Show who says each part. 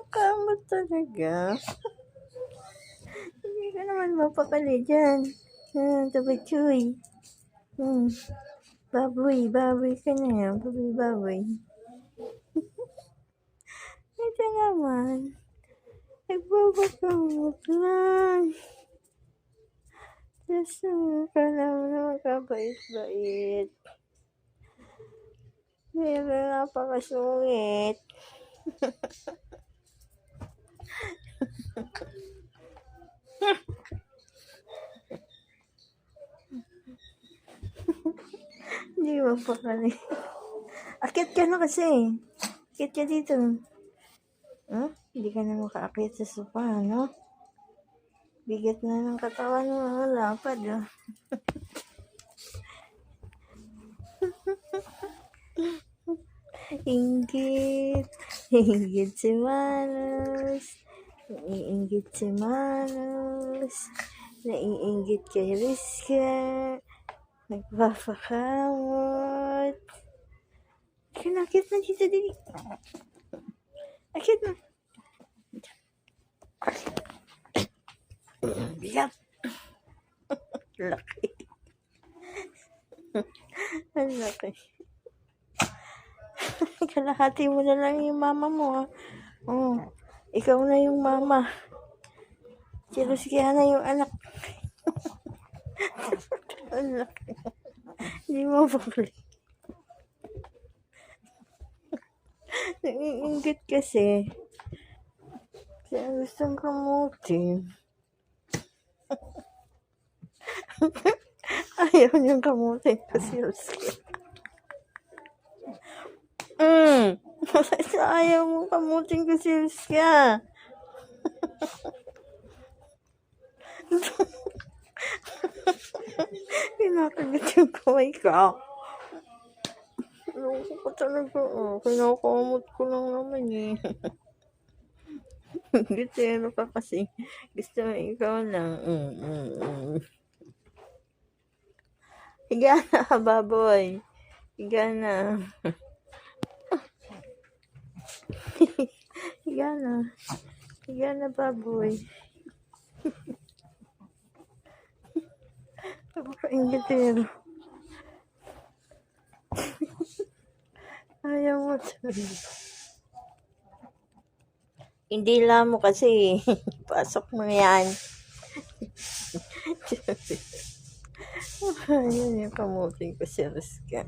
Speaker 1: Nakakamot talaga. Hindi ka naman mapakali dyan. Tabachoy. Baboy ka na yan. Baboy. Ito naman. Nagbabakamot lang. Diyos mo, kala mo naman kabait-bait. Pero napakasungit. Hindi mo pakali. Akit ka na kasi. Akit ka dito. Hindi ka na makaakit sa sopa, no? Bigat na ng katawan mo. Lapad, oh. Inggit si Manos. Naiinggit si Manos. Naiinggit kay Rizka. Nagpapakamot. Kinakit na dito, dili. Akit na. Bigat. Laki. Ang laki. Kalahati mo na lang yung mama mo, ha? Ikaw na yung mama. Si Rizka na yung anak. Ang laki. Hindi mo pakali. Naiinggit kasi. Kaya gustong kamutin. Ayaw niyang kamutin kasi Rizka. Ayaw mo kamutin kasi Rizka. Kinakagat yung kamay ka. Loko ko talaga, kinakamot ko lang naman, eh. Gitero ka kasi. Gusto mo ikaw lang. Higa na, baboy. Higa na. Higa na, baboy. Napaka-inggitero. Ayaw mo talaga. Hindi lang mo kasi. Pasok mo yan. Ayun yung kamutin ko si Rizka.